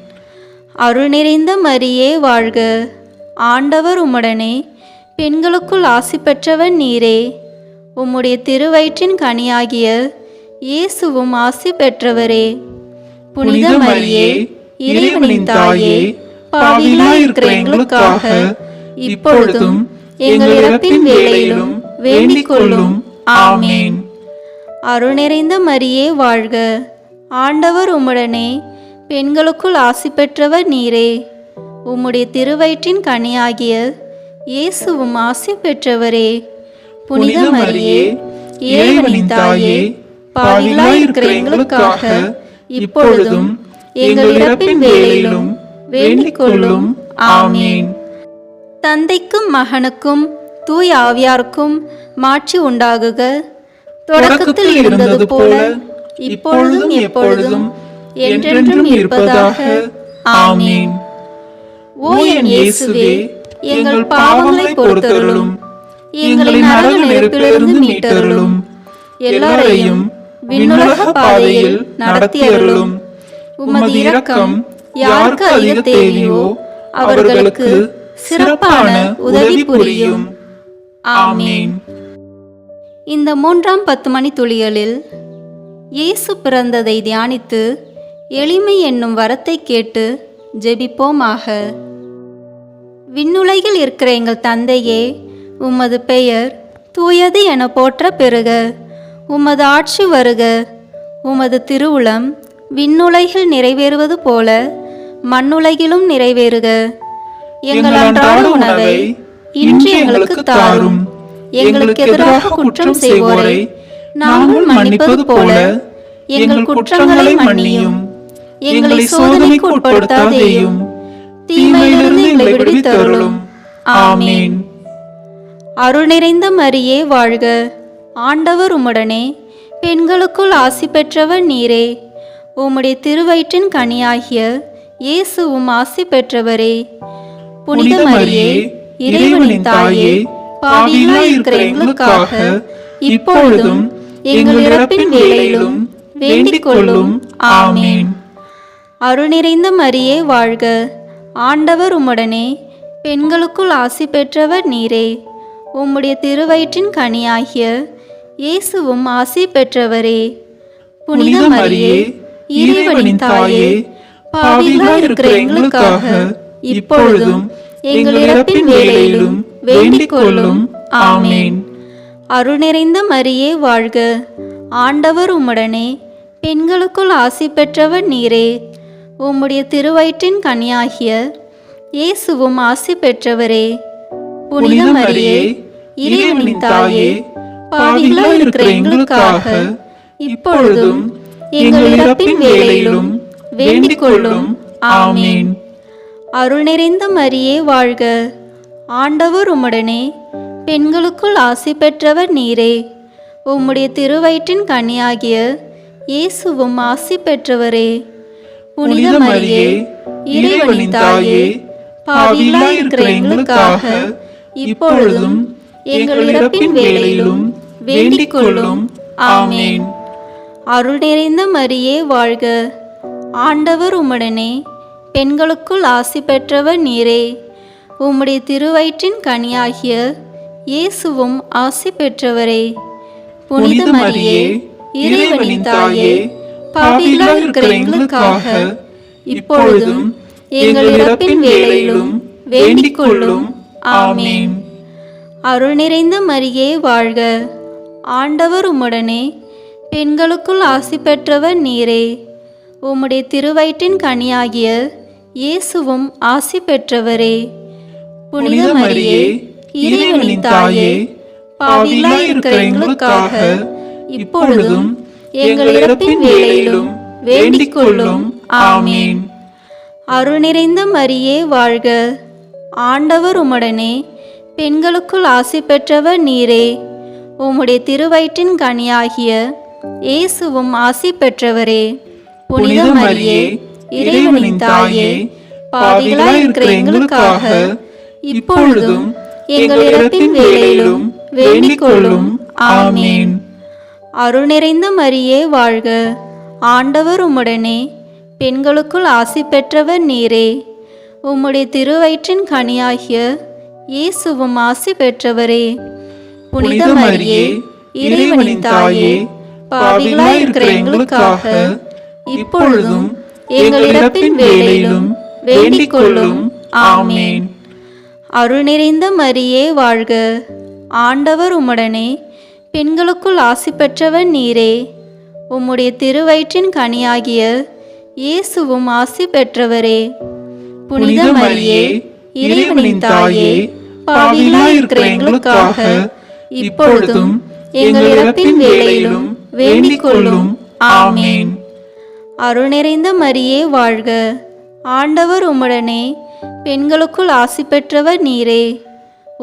அருள் நிறைந்த மரியே வாழ்க. ஆண்டவர் உம்முடனே, பெண்களுக்குள் ஆசி பெற்றவர் நீரே. உம்முடைய திருவயிற்றின் கனியாகிய இயேசுவும் ஆசி பெற்றவரே. புனித மரியே, இறைவனின் தாயே, பாவிகளாய் இருக்கிற எங்களுக்காக இப்பொழுதும் எங்கள் இறப்பின் வேளையிலும் வேண்டிக் கொள்ளும். ஆமீன். அருள் நிறைந்த மரியே வாழ்க. ஆண்டவர் உம்முடனே, பெண்களுக்குள் ஆசி பெற்றவர் நீரே. உம்முடைய திருவயிற்றின் கனியாகிய இயேசுவும் ஆசி பெற்றவரே. புனித மரியே, இறைவனின் தாயே, பாவிகளாய் இருக்கிற எங்களுக்காக இப்பொழுதும் எங்கள் இறப்பின் வேளையிலும் வேண்டிக் கொள்ளும். ஆமீன். தந்தைக்கும் மகனுக்கும் தூய ஆவியாருக்கும் மாட்சி உண்டாகுக. தொடக்கத்தில் இருந்தது போல இப்பொழுதும் எப்பொழுதும் என்றென்றும் இருப்பதாக. ஆமீன். ஓ என் இயேசுவே, எங்கள் பாவங்களை பொறுத்தருளும். எங்களை நரக நெருப்பிலிருந்து மீட்டருளும். எல்லாரையும் விண்ணுலக பாதையில் நடத்தி அருளும். உமது இரக்கம் யாருக்கு அதிக தேவையோ அவர்களுக்கு சிறப்பான உதவி புரியும். ஆமீன். இந்த 3ஆம் 10 மணி துளிகளில் இயேசு பிறந்ததை தியானித்து எளிமை என்னும் வரத்தை கேட்டு ஜெபிப்போமாக. விண்ணுலகில் இருக்கிற எங்கள் தந்தையே, உமது பெயர் தூயது என போற்ற பெறுக. உமது ஆட்சி வருக. உமது திருவுளம் விண்ணுலகில் நிறைவேறுவது போல மண்ணுலகிலும் நிறைவேறுக. எங்கள் அன்றாட உணவை இன்று எங்களுக்கு தாரும். எங்களுக்கு எதிராக குற்றம் செய்வோரை நாங்கள் மன்னிப்பது போல எங்கள் குற்றங்களை மன்னியும். எங்களை சோதனைக்கு உட்படுத்தாதேயும், தீமையிலிருந்து எங்களை விடுவித்தருளும். ஆமீன். அருள் நிறைந்த மரியே வாழ்க. ஆண்டவர் உம்முடனே, பெண்களுக்குள் ஆசி பெற்றவர் நீரே. உம்முடைய திருவயிற்றின் கனியாகிய இயேசுவும் ஆசி பெற்றவரே. புனித மரியே, இறைவனின் தாயே, பாவிகளாய் இருக்கிற எங்களுக்காக இப்பொழுதும் எங்கள் இறப்பின் வேளையிலும் வேண்டிக் கொள்ளும். ஆமீன். அருள் நிறைந்த மரியே வாழ்க. ஆண்டவர் உம்முடனே, பெண்களுக்குள் ஆசி பெற்றவர் நீரே. உம்முடைய திருவயிற்றின் கனியாகிய இயேசுவும் ஆசி பெற்றவரே. புனித மரியே, இறைவனின் தாயே, பாவிகளாய் இருக்கிற எங்களுக்காக இப்பொழுதும் எங்கள் இறப்பின் வேளையிலும் வேண்டிக் கொள்ளும். ஆமீன். அருள் நிறைந்த மரியே வாழ்க. ஆண்டவர் உம்முடனே, பெண்களுக்குள் ஆசி பெற்றவர் நீரே. உம்முடைய திருவயிற்றின் கனியாகிய இயேசுவும் ஆசி பெற்றவரே. புனித மரியே, இறைவனின் தாயே, பாவிகளாய் இருக்கிற எங்களுக்காக இப்பொழுதும் எங்கள் இறப்பின் வேளையிலும் வேண்டிக் கொள்ளும். ஆமீன். அருள் நிறைந்த மரியே வாழ்க. ஆண்டவர் உம்முடனே, பெண்களுக்குள் ஆசி பெற்றவர் நீரே. உம்முடைய திருவயிற்றின் கனியாகிய இயேசுவும் ஆசி பெற்றவரே. புனித மரியே, இறைவனின் தாயே, பாவிகளாய் இருக்கிற எங்களுக்காக இப்பொழுதும் எங்கள் இறப்பின் வேளையிலும் வேண்டிக் கொள்ளும். ஆமீன். அருள் நிறைந்த மரியே வாழ்க. ஆண்டவர் உம்முடனே, பெண்களுக்குள் ஆசி பெற்றவர் நீரே. உம்முடைய திருவயிற்றின் கனியாகிய இயேசுவும் ஆசி பெற்றவரே. புனித மரியே, இறைவனின் தாயே, பாவிகளாய் இருக்கிற எங்களுக்காக இப்பொழுதும் எங்கள் இறப்பின் வேளையிலும் வேண்டிக் கொள்ளும். ஆமீன். அருள் நிறைந்த மரியே வாழ்க. ஆண்டவர் உம்முடனே, பெண்களுக்குள் ஆசி பெற்றவர் நீரே. உம்முடைய திருவயிற்றின் கனியாகிய இயேசுவும் ஆசி பெற்றவரே. புனித மரியே, இறைவனின் தாயே, பாவிகளாய் இருக்கிற எங்களுக்காக இப்பொழுதும் எங்கள் இறப்பின் வேளையிலும் வேண்டிக் கொள்ளும். ஆமீன். அருள் நிறைந்த மரியே வாழ்க. ஆண்டவர் உம்முடனே, பெண்களுக்குள் ஆசி பெற்றவர் நீரே. உம்முடைய திருவயிற்றின் கனியாகிய இயேசுவும் ஆசி பெற்றவரே. புனித மரியே, இறைவனின் தாயே, பாவிகளாய் இருக்கிற எங்களுக்காக இப்பொழுதும் எங்கள் இறப்பின் வேளையிலும் வேண்டிக் கொள்ளும். ஆமீன். அருள் நிறைந்த மரியே வாழ்க. ஆண்டவர் உம்முடனே, பெண்களுக்குள் ஆசி பெற்றவர் நீரே. உம்முடைய திருவயிற்றின் கனியாகிய இயேசுவும் ஆசி பெற்றவரே. புனித மரியே, இறைவனின் தாயே, பாவிகளாய் இருக்கிற எங்களுக்காக இப்பொழுதும் எங்கள் இறப்பின் வேளையிலும் வேண்டிக் கொள்ளும். ஆமீன். அருள் நிறைந்த மரியே வாழ்க. ஆண்டவர் உம்முடனே, பெண்களுக்குள் ஆசி பெற்றவர் நீரே. உம்முடைய திருவயிற்றின் கனியாகிய இயேசுவும் ஆசி பெற்றவரே. புனித மரியே, இறைவனின் தாயே, பாவிகளாய் இருக்கிற எங்களுக்காக இப்பொழுதும் எங்கள் இறப்பின் வேளையிலும் வேண்டிக் கொள்ளும். ஆமீன். அருள் நிறைந்த மரியே வாழ்க. ஆண்டவர் உம்முடனே, பெண்களுக்குள் ஆசி பெற்றவர் நீரே.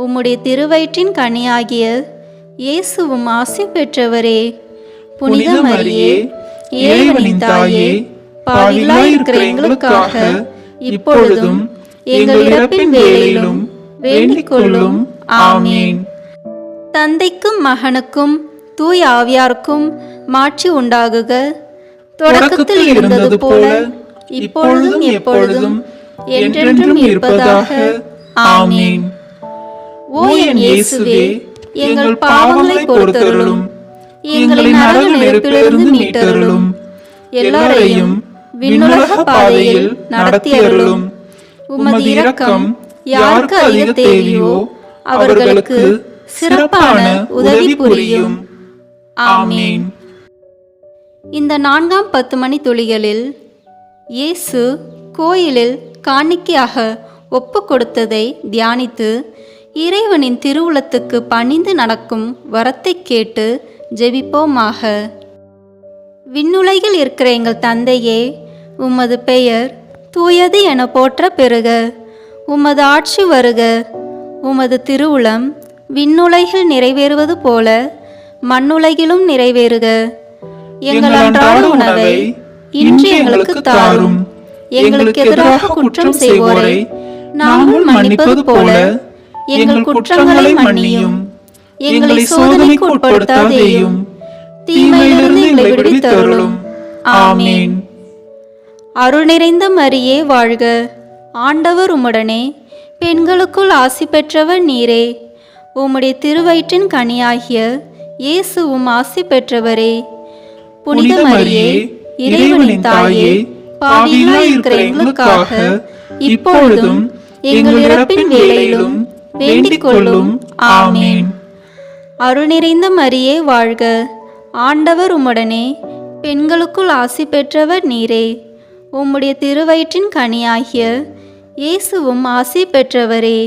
உம்முடைய திருவயிற்றின் கனியாகிய இயேசுவும் ஆசி பெற்றவரே. புனித மரியே, இறைவனின் தாயே, பாவிகளாய் இருக்கிற எங்களுக்காக இப்பொழுதும் எங்கள் இறப்பின் வேளையிலும் வேண்டிக் கொள்ளும். ஆமீன். தந்தைக்கும் மகனுக்கும் தூய ஆவியாருக்கும் மாட்சி உண்டாகுக. தொடக்கத்தில் இருந்தது போல இப்பொழுதும் எப்பொழுதும் என்றென்றும் இருப்பதாக. ஆமென். ஓ என் இயேசுவே, எங்கள் பாவங்களை பொறுத்தருளும், எங்களை நரக நெருப்பிலிருந்து மீட்டருளும், எல்லாரையும் விண்ணுலக பாதையில் நடத்தி அருளும். உமது இரக்கம் யாருக்கு அதிக தேவையோ அவர்களுக்கு சிறப்பான உதவி புரியும். ஆமென். இந்த 4ஆம் 10 மணி துளிகளில் இயேசு கோயிலில் காணிக்கையாக ஒப்பு கொடுத்ததை தியானித்து இறைவனின் திருவுளத்துக்கு பணிந்து நடக்கும் வரத்தை கேட்டு ஜெபிப்போமாக. விண்ணுலகில் இருக்கிற எங்கள் தந்தையே, உமது பெயர் தூயது என போற்ற பெறுக. உமது ஆட்சி வருக. உமது திருவுளம் விண்ணுலகில் நிறைவேறுவது போல மண்ணுலகிலும் நிறைவேறுக. எங்கள் அன்றாட உணவை இன்று எங்களுக்கு தாரும். எங்களுக்கு எதிராக குற்றம் செய்வோரை நாங்கள் மன்னிப்பது போல எங்கள் குற்றங்களை மன்னியும். எங்களை சோதனைக்கு உட்படுத்தாதேயும், தீமையிலிருந்து எங்களை விடுவித்தருளும். ஆமென். அருள் நிறைந்த மரியே வாழ்க. ஆண்டவர் உம்முடனே, பெண்களுக்குள் ஆசி பெற்றவர் நீரே. உம்முடைய திருவயிற்றின் கனியாகிய இயேசுவும் ஆசி பெற்றவரே. புனித மரியே, இறைவனின் தாயே, பாவிகளாய் இருக்கிற எங்களுக்காக இப்பொழுதும் எங்கள் இறப்பின் வேளையிலும் வேண்டிக் கொள்ளும். ஆமென். அருள் நிறைந்த மரியே வாழ்க. ஆண்டவர் உம்முடனே, பெண்களுக்குள் ஆசி பெற்றவர் நீரே. உம்முடைய திருவயிற்றின் கனியாகிய இயேசுவும் ஆசி பெற்றவரே.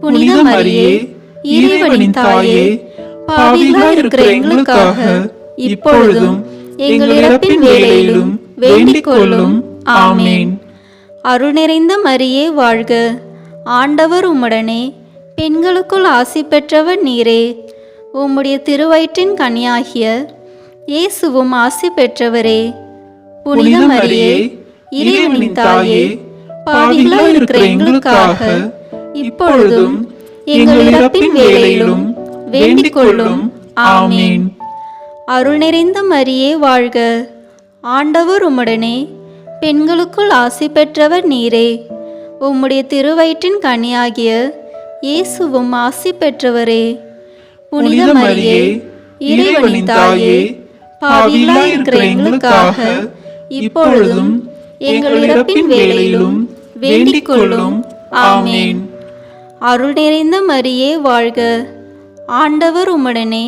புனித மரியே, இறைவனின் தாயே, பாவிகளாய் இருக்கிற எங்களுக்காக இப்பொழுதும் எங்கள் இறப்பின் வேளையிலும் வேண்டிக் கொள்ளும். ஆமென். அருள் நிறைந்த மரியே வாழ்க. ஆண்டவர் உம்முடனே, பெண்களுக்குள் ஆசி பெற்றவர் நீரே. உம்முடைய திருவயிற்றின் கனியாகிய இயேசுவும் ஆசி பெற்றவரே. புனித மரியே, இறைவனின் தாயே, பாவிகளாய் இருக்கிற எங்களுக்காக இப்பொழுதும் எங்கள் இறப்பின் வேளையிலும் வேண்டிக் கொள்ளும். ஆமென். அருள் நிறைந்த மரியே வாழ்க. ஆண்டவர் உம்முடனே, பெண்களுக்குள் ஆசி பெற்றவர் நீரே. உம்முடைய திருவயிற்றின் கனியாகிய இயேசுவும் ஆசி பெற்றவரே. புனித மரியே, இறைவனின் தாயே, பாவிகளாய் இருக்கிற எங்களுக்காக இப்பொழுதும் எங்கள் இறப்பின் வேளையிலும் வேண்டிக் கொள்ளும். ஆமென். அருள் நிறைந்த மரியே வாழ்க. ஆண்டவர் உம்முடனே,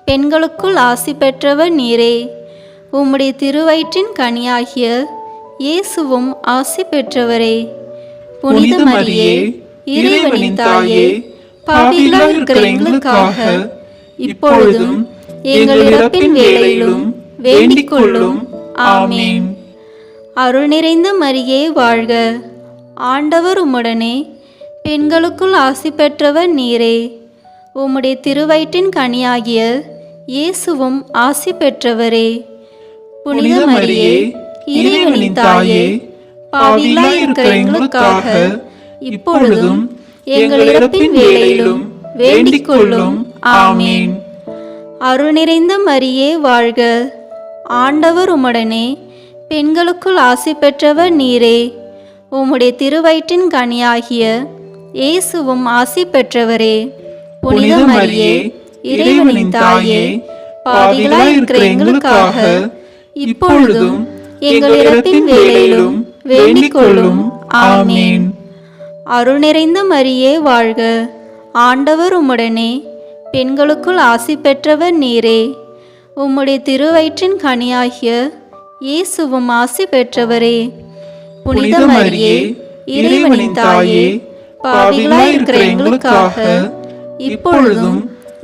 பெண்களுக்குள் ஆசி பெற்றவர் நீரே. உம்முடைய திருவயிற்றின் கனியாகிய இயேசுவும் ஆசி பெற்றவரே. புனித மரியே, இறைவனின் தாயே, பாவிகளாய் இருக்கிற எங்களுக்காக இப்பொழுதும் எங்கள் இறப்பின் வேளையிலும் வேண்டிக் கொள்ளும். ஆமென். அருள் நிறைந்த மரியே வாழ்க. ஆண்டவர் உம்முடனே, பெண்களுக்குள் ஆசி பெற்றவர் நீரே. உம்முடைய திருவயிற்றின் கனியாகிய இயேசுவும் ஆசி பெற்றவரே. புனித மரியே, இறைவனின் தாயே, பாவிகளாய் இருக்கிற எங்களுக்காக இப்பொழுதும் எங்கள் இறப்பின் வேளையிலும் வேண்டிக் கொள்ளும். ஆமென். அருள் நிறைந்த மரியே வாழ்க. ஆண்டவர் உம்முடனே, பெண்களுக்குள் ஆசி பெற்றவர் நீரே. உம்முடைய திருவயிற்றின் கனியாகிய இயேசுவும் ஆசி பெற்றவரே. புனித மரியே, இறைவனின் தாயே, பாவிகளாய் இருக்கிற எங்களுக்காக இப்பொழுதும் எங்கள் இறப்பின் வேளையிலும் வேண்டிக் கொள்ளும். ஆமென். அருள் நிறைந்த மரியே வாழ்க. ஆண்டவர் உம்முடனே, பெண்களுக்குள் ஆசி பெற்றவர் நீரே. உம்முடைய திருவயிற்றின் கனியாகிய இயேசுவும் ஆசி பெற்றவரே. புனித மரியே, இறைவனின் தாயே, பாவிகளாய் இருக்கிற எங்களுக்காக இப்பொழுதும்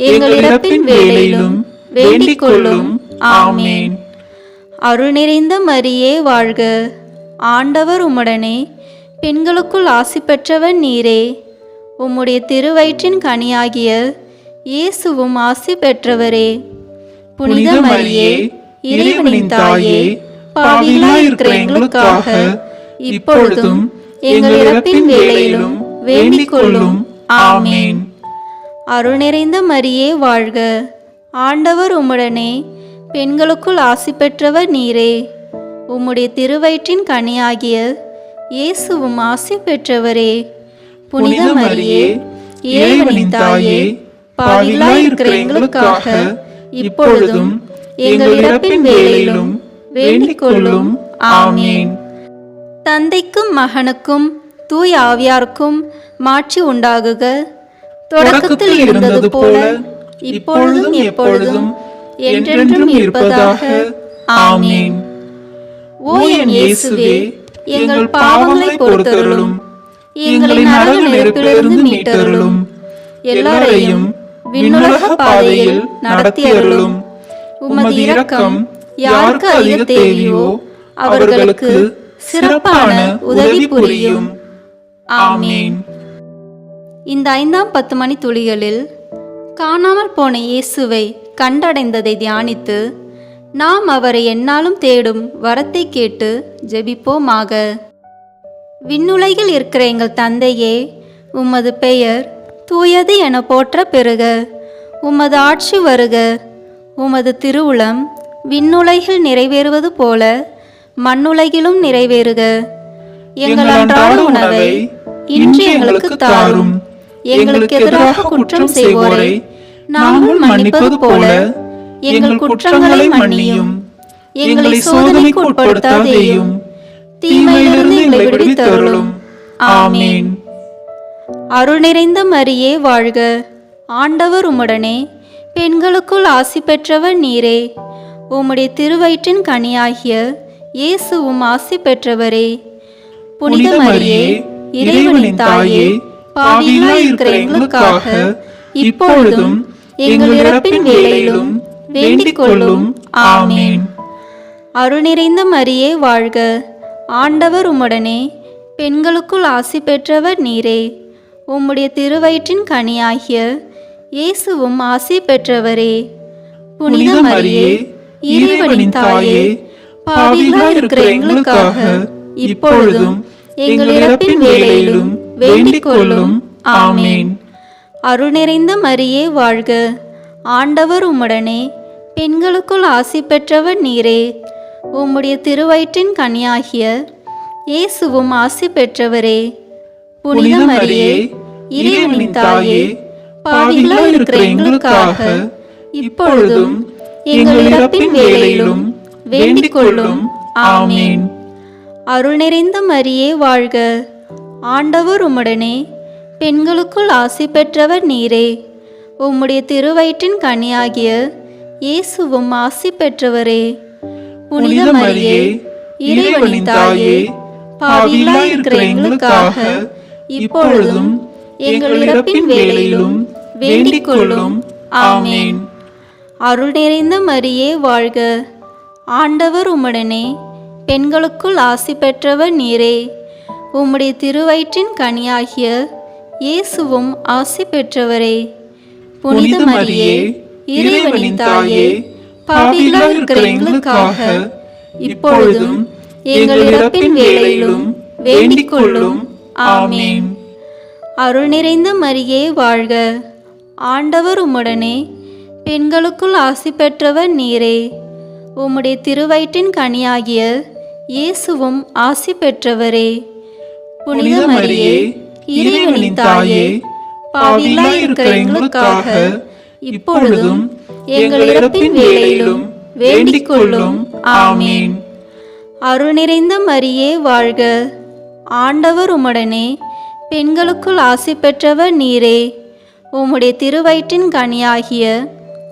எங்கள் இறப்பின் வேளையிலும் வேண்டிக் கொள்ளும். ஆமென். அருள் நிறைந்த மரியே வாழ்க. ஆண்டவர் உம்முடனே, பெண்களுக்குள் ஆசி பெற்றவர் நீரே. உம்முடைய திருவயிற்றின் கனியாகிய இயேசுவும் ஆசி பெற்றவரே. புனித மரியே, இறைவனின் தாயே, பாவிகளாய் இருக்கிற எங்களுக்காக இப்பொழுதும் எங்கள் இறப்பின் வேளையிலும் வேண்டிக் கொள்ளும். ஆமென். அருள் நிறைந்த மரியே வாழ்க. ஆண்டவர் உம்முடனே, பெண்களுக்குள் ஆசி பெற்றவர் நீரே. உம்முடைய திருவயிற்றின் கனியாகிய இயேசுவும் ஆசி பெற்றவரே. புனித மரியே, இறைவனின் தாயே, பாவிகளாய் இருக்கிற எங்களுக்காக இப்பொழுதும் எங்கள் இறப்பின் வேளையிலும் வேண்டிக் கொள்ளும். ஆமேன். தந்தைக்கும் மகனுக்கும் தூய ஆவியாருக்கும் மாட்சி உண்டாகுக. தொடக்கத்தில் இருந்தது போல இப்பொழுதும் எப்பொழுதும் என்றென்றும் இருப்பதாக. ஆமேன். ஓ என் இயேசுவே, எங்கள் பாவங்களை பொறுத்தருளும், எங்களை நரக நெருப்பிலிருந்து மீட்டருளும், எல்லாரையும் விண்ணுலக பாதையில் நடத்தியருளும். உமது இரக்கம் யாருக்கு அதிக தேவையோ அவர்களுக்கு சிறப்பான உதவி புரியும். ஆமேன். இந்த 5ஆம் 10 மணி துளிகளில் காணாமல் போன இயேசுவை கண்டடைந்ததை தியானித்து நாம் அவரை எந்நாளும் தேடும் வரத்தை கேட்டு ஜெபிப்போமாக. விண்ணுலகில் இருக்கிற எங்கள் தந்தையே, உமது பெயர் தூயது என போற்ற பெறுக. உமது ஆட்சி வருக. உமது திருவுளம் விண்ணுலகில் நிறைவேறுவது போல மண்ணுலகிலும் நிறைவேறுக. எங்கள் அன்றாட உணவை இன்று எங்களுக்கு தாரும். எங்களுக்கு எதிராக குற்றம் செய்வோரை நாங்கள் மன்னிப்பது போல எங்கள் குற்றங்களை மன்னியும். எங்களை சோதனைக்கு உட்படுத்தாதேயும், தீமையிலிருந்து எங்களை விடுவித்தருளும். ஆமேன். அருள் நிறைந்த மரியே வாழ்க. ஆண்டவர் உம்முடனே, பெண்களுக்குள் ஆசி பெற்றவர் நீரே. உம்முடைய திருவயிற்றின் கனியாகிய இயேசுவும் ஆசி பெற்றவரே. புனித மரியே, இறைவனின் தாயே, பாவிகளாய் இருக்கிற எங்களுக்காக இப்பொழுதும் எங்கள் இறப்பின் வேளையிலும் வேண்டிக் கொள்ளும். ஆமேன். அருள் நிறைந்த மரியே வாழ்க. ஆண்டவர் உம்முடனே, பெண்களுக்குள் ஆசி பெற்றவர் நீரே. உம்முடைய திருவயிற்றின் கனியாகிய இயேசுவும் ஆசி பெற்றவரே. புனித மரியே, இறைவனின் தாயே, பாவிகளாய் இருக்கிற எங்களுக்காக இப்பொழுதும் எங்கள் இறப்பின் வேளையிலும் வேண்டிக் கொள்ளும். ஆமேன். அருள் நிறைந்த மரியே வாழ்க. ஆண்டவர் உம்முடனே, பெண்களுக்குள் ஆசி பெற்றவர் நீரே. உம்முடைய திருவயிற்றின் கனியாகிய இயேசுவும் ஆசி பெற்றவரே. புனித மரியே, இறைவனின் தாயே, பாவிகளாய் இருக்கிற எங்களுக்காக இப்பொழுதும் எங்கள் இறப்பின் வேளையிலும் வேண்டிக் கொள்ளும். ஆமேன். அருள் நிறைந்த மரியே வாழ்க. ஆண்டவர் உம்முடனே, பெண்களுக்குள் ஆசி பெற்றவர் நீரே. உம்முடைய திருவயிற்றின் கனியாகிய இயேசுவும் ஆசி பெற்றவரே. புனித மரியே, இறைவனின் தாயே, பாவிகளாய் இருக்கிற எங்களுக்காக இப்பொழுதும் எங்கள் இறப்பின் வேளையிலும் வேண்டிக் கொள்ளும். ஆமேன். அருள் நிறைந்த மரியே வாழ்க. ஆண்டவர் உம்முடனே, பெண்களுக்குள் ஆசி பெற்றவர் நீரே. உம்முடைய திருவயிற்றின் கனியாகிய இயேசுவும் ஆசி பெற்றவரே. புனித மரியே, இறைவனின் தாயே, பாவிகளாய் இருக்கிற எங்களுக்காக இப்பொழுதும் எங்கள் இறப்பின் வேளையிலும் வேண்டிக் கொள்ளும். ஆமேன். அருள் நிறைந்த மரியே வாழ்க. ஆண்டவர் உம்முடனே, பெண்களுக்குள் ஆசி பெற்றவர் நீரே. உம்முடைய திருவயிற்றின் கனியாகிய இயேசுவும் ஆசி பெற்றவரே. புனித மரியே, இறைவனின் தாயே, பாவிகளாய் இருக்கிற எங்களுக்காக இப்பொழுதும் எங்கள் இறப்பின் வேளையிலும் வேண்டிக் கொள்ளும். ஆமேன். அருள் நிறைந்த மரியே வாழ்க. ஆண்டவர் உம்முடனே, பெண்களுக்குள் ஆசி பெற்றவர் நீரே. உம்முடைய திருவயிற்றின் கனியாகிய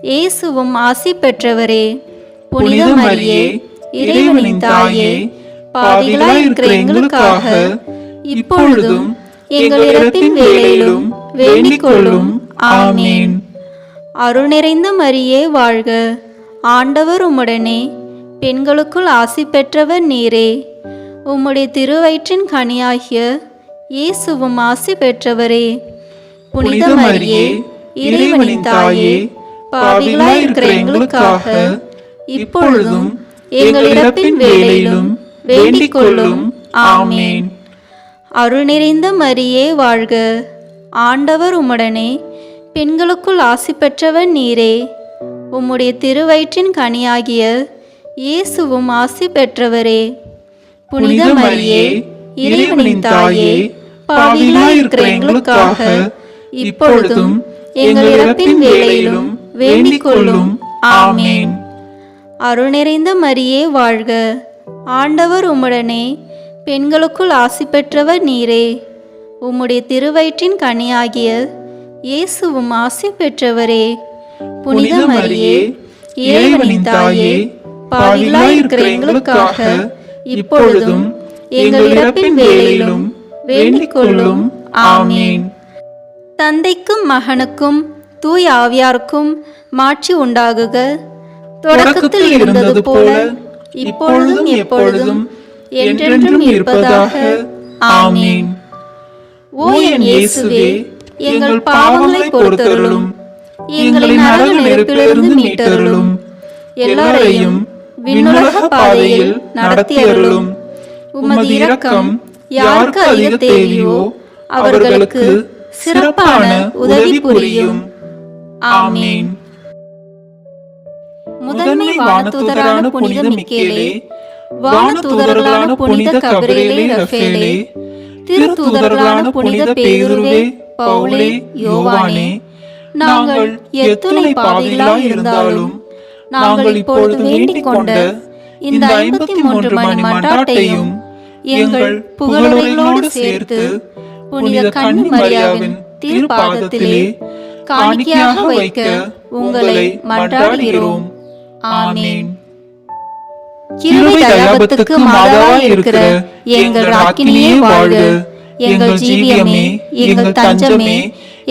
இயேசுவும் ஆசி பெற்றவரே. புனித மரியே, இறைவனின் தாயே, பாவிகளாய் இருக்கிற எங்களுக்காக இப்பொழுதும் எங்கள் இறப்பின் வேளையிலும் வேண்டிக் கொள்ளும். ஆமேன். அருள் நிறைந்த மரியே வாழ்க. ஆண்டவர் உம்முடனே, பெண்களுக்குள் ஆசி பெற்றவர் நீரே. உம்முடைய திருவயிற்றின் கனியாகிய இயேசுவும் ஆசி பெற்றவரே. புனித மரியே, இறைவனின் தாயே, பாவிகளாய் இருக்கிற எங்களுக்காக இப்பொழுதும் எங்கள் இறப்பின் வேளையிலும் வேண்டிக் கொள்ளும். ஆமேன். அருள் நிறைந்த மரியே வாழ்க. ஆண்டவர் உம்முடனே, பெண்களுக்குள் ஆசி பெற்றவர் நீரே. உம்முடைய திருவயிற்றின் கனியாகிய இயேசுவும் ஆசி பெற்றவரே. புனித மரியே, இறைவனின் தாயே, பாவிகளாயிருக்கிற எங்களுக்காக இப்பொழுதும் எங்கள் இறப்பின் வேளையிலும் வேண்டிக் கொள்ளும். ஆமேன். அருள் நிறைந்த மரியே வாழ்க. ஆண்டவர் உம்முடனே, பெண்களுக்குள் ஆசி பெற்றவர் நீரே. உம்முடைய திருவயிற்றின் கனியாகிய இயேசுவும் ஆசி பெற்றவரே. புனித மரியே, இறைவனின் தாயே, பாவிகளாயிருக்கிற எங்களுக்காக இப்பொழுதும் எங்கள் இறப்பின் வேளையிலும் வேண்டிக் கொள்ளும். ஆமேன். தந்தைக்கும் மகனுக்கும் தூய ஆவியாருக்கும் மாட்சி உண்டாகுக. தொடக்கத்தில் இருந்தது போல இப்பொழுதும் எப்பொழுதும் என்றென்றும் இருப்பதாக. ஆமேன். ஓ என் இயேசுவே, எங்கள் பாவங்களை பொறுத்தருளும், எங்களை நரக நெருப்பிலிருந்து மீட்டருளும், எல்லாரையும் விண்ணுலக பாதையில் நடத்தி அருளும். உமது இரக்கம் யாருக்கு அதிக தேவையோ அவர்களுக்கு சிறப்பான உதவி புரியும். ஆமேன். முதன்மை வானதூதரான புனித மிக்கேலே, வானதூதர்களான புனித கபிரியேலே, ரஃபேலே, திருத்தூதர்களான புனித பேதுருவே, பவுலே, யோவானே, நாங்கள் எத்துணை பாவிகளாய் இருந்தாலும் நாங்கள் இப்பொழுது வேண்டிக் கொண்ட இந்த 53 மணி மன்றாட்டையும் எங்கள் புகழுரைகளோடு சேர்த்து புனித கன்னி மரியாவின் திருப்பாதத்திலே காணிக்கையாக வைக்க உங்களை மன்றாடுகிறோம். ஆமேன். கிருபை தயாபத்துக்கு மாதாவாய் இருக்கிற எங்கள் ராக்கினியே வாழ்க. எங்கள் ஜீவியமே, எங்கள் தஞ்சமே,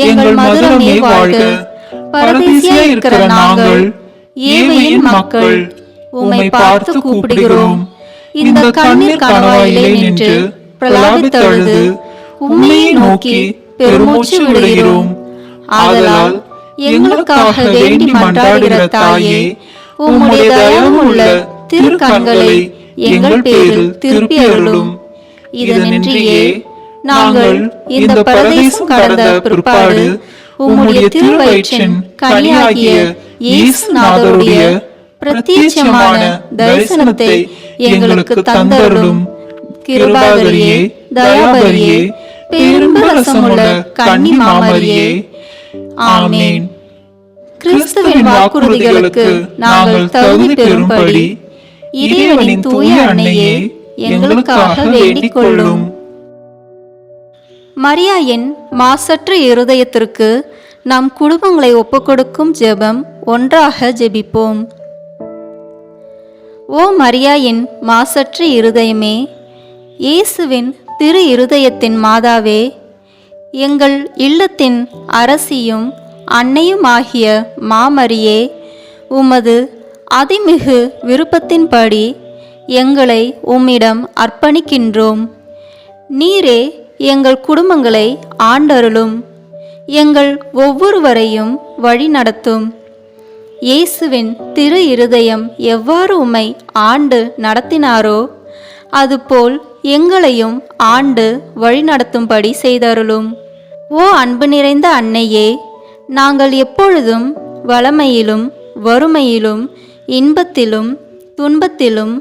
எங்கள் மதுரமே வாழ்க. பரதேசியாய் இருக்கிற நாங்கள் ஏழையின் மக்கள் உம்மை பார்த்து கூப்பிடுகிறோம். இந்த கண்ணீர் கணவாயிலே நின்று பிரலாபித்தழுது உம்மையை நோக்கி பெருமூச்சு விடுகிறோம். ஆதலால் எங்களுக்காக வேண்டி மன்றாடுகிற தாயே, உம்முடைய தயவுள்ள திருக்கண்களை எங்கள் பேரில் திருப்பி அருளும். இதனின்றியே நாங்கள் இந்த பரதேசம் கடந்த பிற்பாடு உம்முடைய திருவயிற்றின் கனியாகிய இயேசுநாதருடைய பிரத்யட்சமான தரிசனத்தை எங்களுக்கு தந்தருளும். கிருபாகரியே, தயாபரியே, பேரன்பு ரசமுள்ள கன்னி மாமரியே. ஆமேன். கிறிஸ்துவின் வாக்குறுதிகளுக்கு நாங்கள் தகுதி பெறும்படி இறைவனின் தூய அன்னையே, எங்களுக்காக வேண்டிக் கொள்ளும். மரியாயின் மாசற்ற இருதயத்திற்கு நம் குடும்பங்களை ஒப்புக்கொடுக்கும் ஜெபம். ஒன்றாக ஜெபிப்போம். ஓ மரியாயின் மாசற்ற இருதயமே, இயேசுவின் திரு இருதயத்தின் மாதாவே, எங்கள் இல்லத்தின் அரசியும் அன்னையுமாகிய மாமரியே, உமது அதிமிகு விருப்பத்தின்படி எங்களை உம்மிடம் அர்ப்பணிக்கின்றோம். நீரே எங்கள் குடும்பங்களை ஆண்டருளும், எங்கள் ஒவ்வொருவரையும் வழி நடத்தும். இயேசுவின் திரு இருதயம் எவ்வாறு உம்மை ஆண்டு நடத்தினாரோ அதுபோல் எங்களையும் ஆண்டு வழி நடத்தும்படி செய்தருளும். ஓ அன்பு நிறைந்த அன்னையே, நாங்கள் எப்பொழுதும் வளமையிலும் வறுமையிலும் இன்பத்திலும் துன்பத்திலும்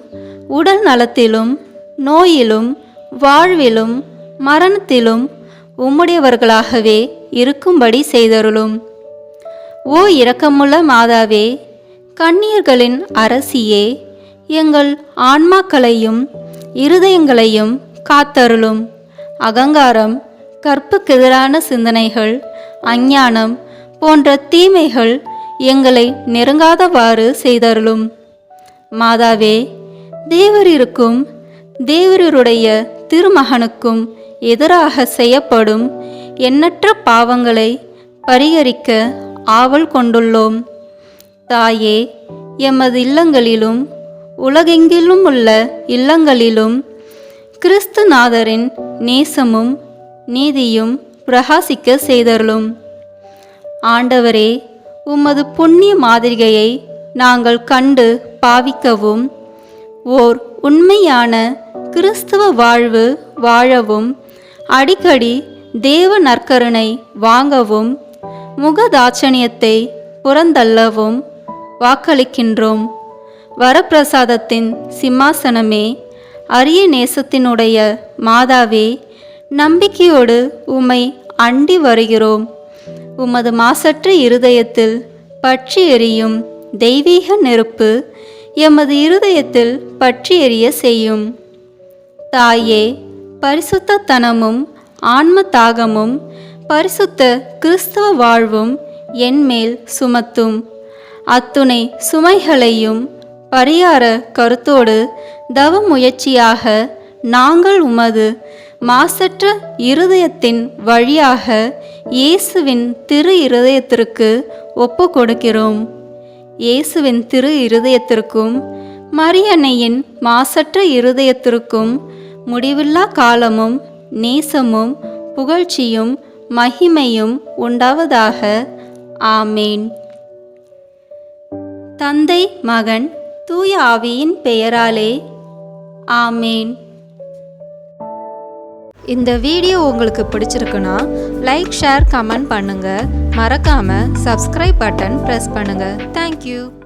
உடல் நலத்திலும் நோயிலும் வாழ்விலும் மரணத்திலும் உம்முடையவர்களாகவே இருக்கும்படி செய்தருளும். ஓ இரக்கமுள்ள மாதாவே, கன்னியர்களின் அரசியே, எங்கள் ஆன்மாக்களையும் இருதயங்களையும் காத்தருளும். அகங்காரம், கற்புக்கெதிரான சிந்தனைகள், அஞ்ஞானம் போன்ற தீமைகள் எங்களை நெருங்காதவாறு செய்தருளும். மாதாவே, தேவரிருக்கும் தேவருடைய திருமகனுக்கும் எதிராக செய்யப்படும் எண்ணற்ற பாவங்களை பரிகரிக்க ஆவல் கொண்டுள்ளோம். தாயே, எமது இல்லங்களிலும் உலகெங்கிலும் உள்ள இல்லங்களிலும் கிறிஸ்துநாதரின் நேசமும் நீதியும் பிரகாசிக்க செய்தருளும். ஆண்டவரே, உமது புண்ணிய மாதிரிகையை நாங்கள் கண்டு பாவிக்கவும் ஓர் உண்மையான கிறிஸ்துவ வாழ்வு வாழவும் அடிக்கடி தேவ நற்கருணை வாங்கவும் முகதாட்சணியத்தை புறந்தள்ளவும் வாக்களிக்கின்றோம். வரப்பிரசாதத்தின் சிம்மாசனமே, அரிய நேசத்தினுடைய மாதாவே, நம்பிக்கையோடு உம்மை அண்டி வருகிறோம். உமது மாசற்ற இருதயத்தில் பற்றி எரியும் தெய்வீக நெருப்பு எமது இருதயத்தில் பற்றி எரிய செய்யும். தாயே, பரிசுத்தத்தனமும் ஆன்ம தாகமும் பரிசுத்த கிறிஸ்தவ வாழ்வும் என்மேல் சுமத்தும். அத்துணை சுமைகளையும் பரிகார கருத்தோடு தவ முயற்சியாக நாங்கள் உமது மாசற்ற இருதயத்தின் வழியாக இயேசுவின் திரு இருதயத்திற்கு ஒப்பு கொடுக்கிறோம். இயேசுவின் திரு இருதயத்திற்கும் மரியன்னையின் மாசற்ற இருதயத்திற்கும் முடிவில்லா காலமும் நேசமும் புகழ்ச்சியும் மகிமையும் உண்டாவதாக. ஆமேன். தந்தை, மகன், தூய ஆவியின் பெயராலே ஆமேன். இந்த வீடியோ உங்களுக்கு பிடிச்சிருக்குன்னா லைக், ஷேர், கமெண்ட் பண்ணுங்கள். மறக்காமல் சப்ஸ்கிரைப் பட்டன் ப்ரெஸ் பண்ணுங்கள். தேங்க்யூ.